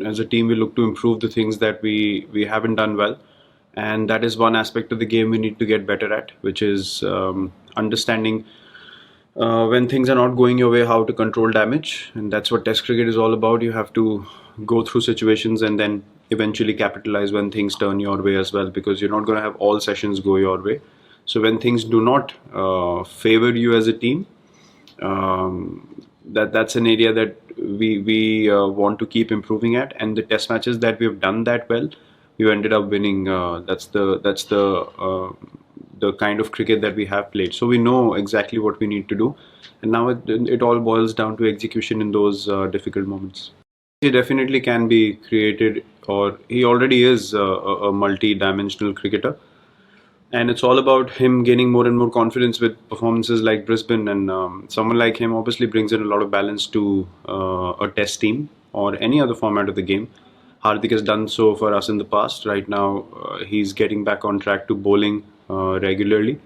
as a team, we look to improve the things that we haven't done well, and that is one aspect of the game we need to get better at, which is understanding when things are not going your way, how to control damage. And that's what Test cricket is all about. You have to go through situations and then eventually capitalize when things turn your way as well, because you're not going to have all sessions go your way. So when things do not favor you as a team, that's an area that we want to keep improving at. And the test matches that we've done that well, we ended up winning. That's the kind of cricket that we have played. So we know exactly what we need to do, and now it all boils down to execution in those difficult moments. He definitely can be created, or he already is a multi-dimensional cricketer, and it's all about him gaining more and more confidence with performances like Brisbane. And someone like him obviously brings in a lot of balance to a test team or any other format of the game. Hardik has done so for us in the past. Right now, he's getting back on track to bowling regularly.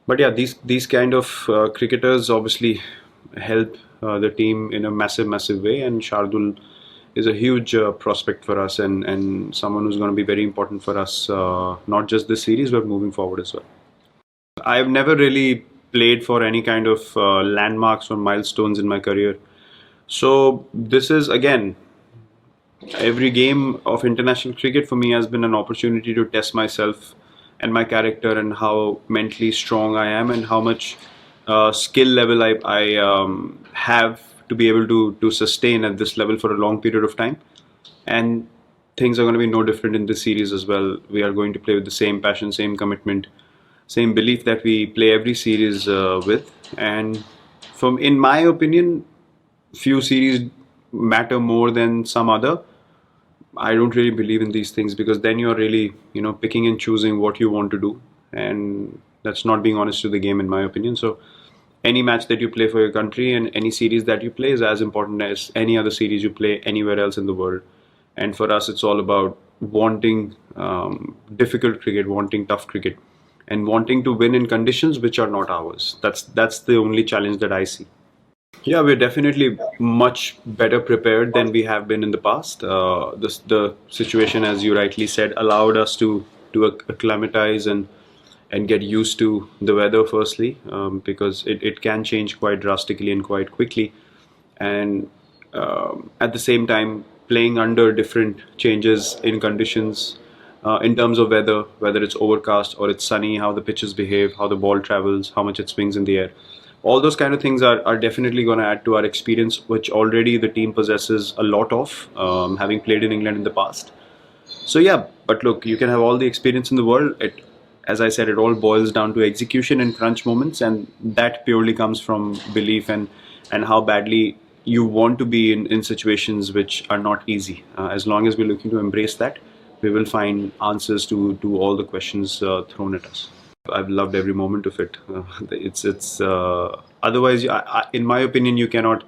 But yeah, these kind of cricketers obviously help the team in a massive way, and Shardul is a huge prospect for us, and someone who's going to be very important for us, not just this series but moving forward as well. I've never really played for any kind of landmarks or milestones in my career, so this is again, every game of international cricket for me has been an opportunity to test myself and my character, and how mentally strong I am, and how much skill level I have to be able to sustain at this level for a long period of time. And things are going to be no different in this series as well. We are going to play with the same passion, same commitment, same belief that we play every series with. And in my opinion, few series matter more than some other. I don't really believe in these things, because then you're really, picking and choosing what you want to do, and that's not being honest to the game, in my opinion. So any match that you play for your country and any series that you play is as important as any other series you play anywhere else in the world. And for us, it's all about wanting difficult cricket, wanting tough cricket, and wanting to win in conditions which are not ours. That's the only challenge that I see. Yeah, we're definitely much better prepared than we have been in the past. The situation, as you rightly said, allowed us to acclimatize and get used to the weather firstly, because it can change quite drastically and quite quickly. And at the same time, playing under different changes in conditions, in terms of weather, whether it's overcast or it's sunny, how the pitches behave, how the ball travels, how much it swings in the air. All those kind of things are definitely going to add to our experience, which already the team possesses a lot of, having played in England in the past. So yeah, but look, you can have all the experience in the world. As I said, it all boils down to execution in crunch moments, and that purely comes from belief and how badly you want to be in situations which are not easy. As long as we're looking to embrace that, we will find answers to all the questions thrown at us. I've loved every moment of it. It's otherwise, in my opinion, you cannot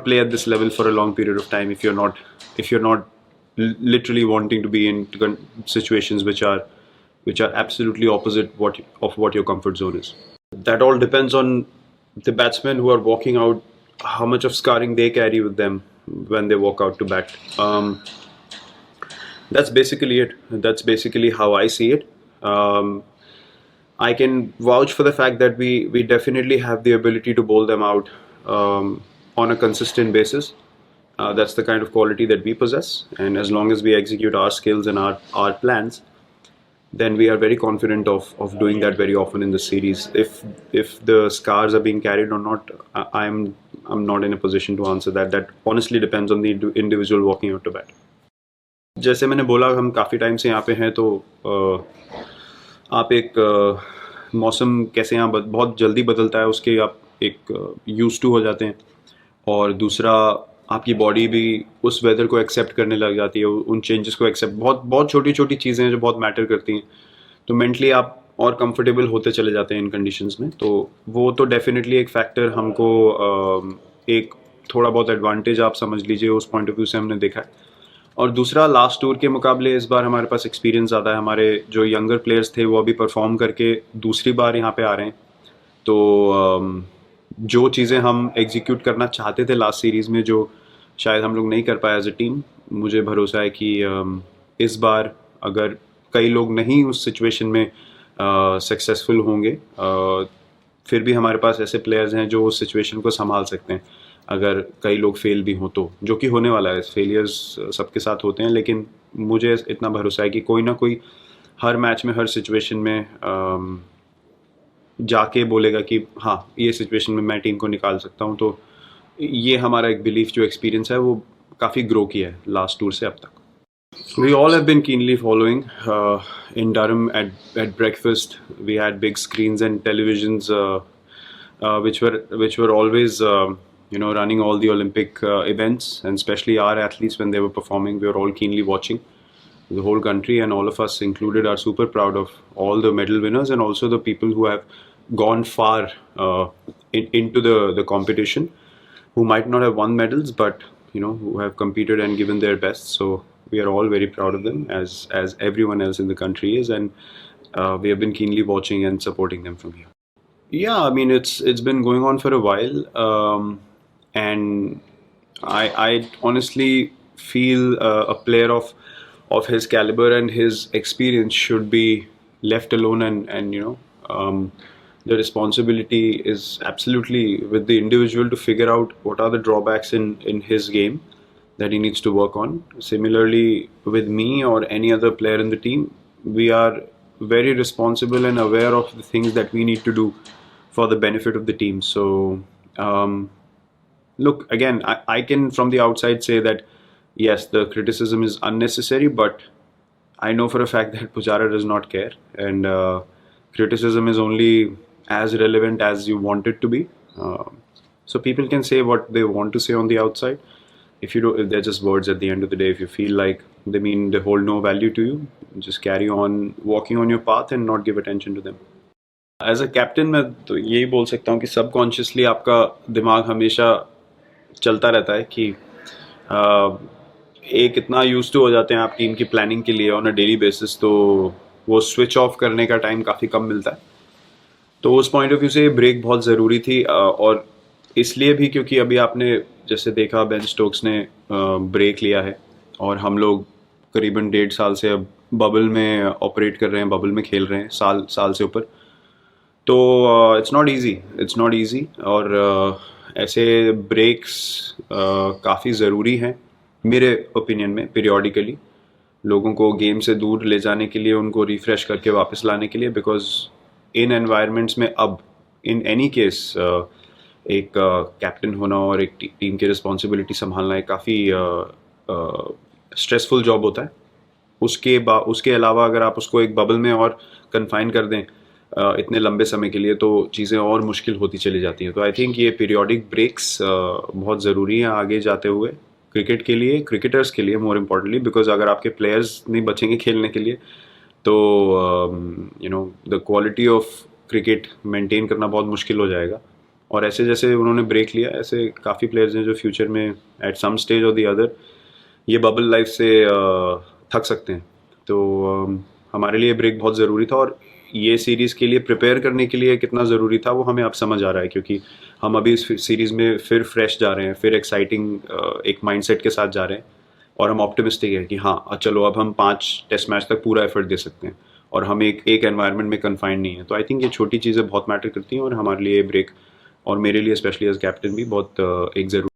play at this level for a long period of time if you're not literally wanting to be in situations which are absolutely opposite of what your comfort zone is. That all depends on the batsmen who are walking out, how much of scarring they carry with them when they walk out to bat. That's basically it. That's basically how I see it. I can vouch for the fact that we definitely have the ability to bowl them out on a consistent basis. That's the kind of quality that we possess, and as long as we execute our skills and our plans, then we are very confident of doing that very often in the series. If the scars are being carried or not, I'm not in a position to answer that. That honestly depends on the individual walking out to bat. जैसे मैंने बोला, हम काफ़ी time से यहाँ पे हैं, तो आप एक मौसम कैसे यहाँ बहुत जल्दी बदलता है, उसके आप एक यूज टू हो जाते हैं, और दूसरा आपकी बॉडी भी उस वेदर को एक्सेप्ट करने लग जाती है, उन चेंजेस को एक्सेप्ट, बहुत छोटी छोटी चीज़ें हैं जो बहुत मैटर करती हैं, तो मेंटली आप और कंफर्टेबल होते चले जाते हैं इन कंडीशंस में. तो वो तो डेफिनेटली एक फैक्टर हमको एक थोड़ा बहुत एडवांटेज आप समझ लीजिए, उस पॉइंट ऑफ व्यू से हमने देखा है. और दूसरा, लास्ट टूर के मुकाबले इस बार हमारे पास एक्सपीरियंस ज़्यादा है. हमारे जो यंगर प्लेयर्स थे वो अभी परफॉर्म करके दूसरी बार यहाँ पे आ रहे हैं, तो जो चीज़ें हम एग्जीक्यूट करना चाहते थे लास्ट सीरीज़ में, जो शायद हम लोग नहीं कर पाए एज अ टीम। मुझे भरोसा है कि इस बार अगर कई लोग नहीं उस सिचुएशन में सक्सेसफुल होंगे, फिर भी हमारे पास ऐसे प्लेयर्स हैं जो उस सिचुएशन को संभाल सकते हैं। अगर कई लोग फेल भी हों तो, जो कि होने वाला है, फेलियर्स सबके साथ होते हैं, लेकिन मुझे इतना भरोसा है कि कोई ना कोई हर मैच में, हर सिचुएशन में जाके बोलेगा कि हाँ, ये सिचुएशन में मैं टीम को निकाल सकता हूँ। तो ये हमारा एक बिलीफ, जो एक्सपीरियंस है, वो काफ़ी ग्रो किया है लास्ट टूर से अब तक। We all have been keenly following. In Durham, at breakfast, we had big screens and televisions, which were always running all the Olympic events, and especially our athletes when they were performing. We were all keenly watching. The whole country and all of us included are super proud of all the medal winners and also the people who have gone far into the competition, who might not have won medals, but who have competed and given their best. So we are all very proud of them, as everyone else in the country is, and we have been keenly watching and supporting them from here. Yeah, I mean, it's been going on for a while, and I honestly feel a player of his caliber and his experience should be left alone, and the responsibility is absolutely with the individual to figure out what are the drawbacks in his game that he needs to work on. Similarly, with me or any other player in the team, we are very responsible and aware of the things that we need to do for the benefit of the team. So look, again, I can from the outside say that yes, the criticism is unnecessary, but I know for a fact that Pujara does not care, and criticism is only as relevant as you want it to be. So people can say what they want to say on the outside. If they're just words at the end of the day. If you feel like they hold no value to you, just carry on walking on your path and not give attention to them. As a captain, मैं तो यही बोल सकता हूँ कि subconsciously आपका दिमाग हमेशा चलता रहता है कि एक इतना यूज टू हो जाते हैं आप टीम की प्लानिंग के लिए ऑन अ डेली बेसिस, तो वो स्विच ऑफ करने का टाइम काफ़ी कम मिलता है। तो उस पॉइंट ऑफ व्यू से ब्रेक बहुत ज़रूरी थी, और इसलिए भी क्योंकि अभी आपने जैसे देखा बेन स्टोक्स ने ब्रेक लिया है और हम लोग करीबन 1.5 साल से अब बबल में ऑपरेट कर रहे हैं, बबल में खेल रहे हैं, साल से ऊपर। तो इट्स नॉट ईजी, और ऐसे ब्रेक्स काफ़ी ज़रूरी हैं मेरे ओपिनियन में। पीरियोडिकली लोगों को गेम से दूर ले जाने के लिए, उनको रिफ़्रेश करके वापस लाने के लिए, बिकॉज इन एनवायरनमेंट्स में अब इन एनी केस एक कैप्टन होना और एक टीम की रिस्पॉन्सिबिलिटी संभालना एक काफ़ी स्ट्रेसफुल जॉब होता है। उसके अलावा अगर आप उसको एक बबल में और कन्फाइन कर दें इतने लंबे समय के लिए, तो चीज़ें और मुश्किल होती चली जाती हैं। तो आई थिंक ये पीरियोडिक ब्रेक्स बहुत ज़रूरी हैं आगे जाते हुए क्रिकेट के लिए, क्रिकेटर्स के लिए मोर इम्पॉर्टेंटली, बिकॉज अगर आपके प्लेयर्स नहीं बचेंगे खेलने के लिए तो the quality of cricket maintain करना बहुत मुश्किल हो जाएगा। और ऐसे जैसे उन्होंने ब्रेक लिया, ऐसे काफ़ी प्लेयर्स हैं जो फ्यूचर में एट सम स्टेज और द अदर ये बबल लाइफ से थक सकते हैं। तो हमारे लिए ब्रेक बहुत ज़रूरी था, और ये सीरीज़ के लिए प्रिपेयर करने के लिए कितना ज़रूरी था वो हमें अब समझ आ रहा है, क्योंकि हम अभी इस सीरीज़ में फिर फ्रेश जा रहे हैं, फिर एक्साइटिंग एक माइंडसेट के साथ जा रहे हैं, और हम ऑप्टिमिस्टिक है कि हाँ चलो अब हम 5 टेस्ट मैच तक पूरा एफर्ट दे सकते हैं, और हम एक एनवायरनमेंट में कन्फाइंड नहीं है। तो आई थिंक ये छोटी चीज़ें बहुत मैटर करती हैं, और हमारे लिए ब्रेक, और मेरे लिए स्पेशली एज कैप्टन भी बहुत एक ज़रूरी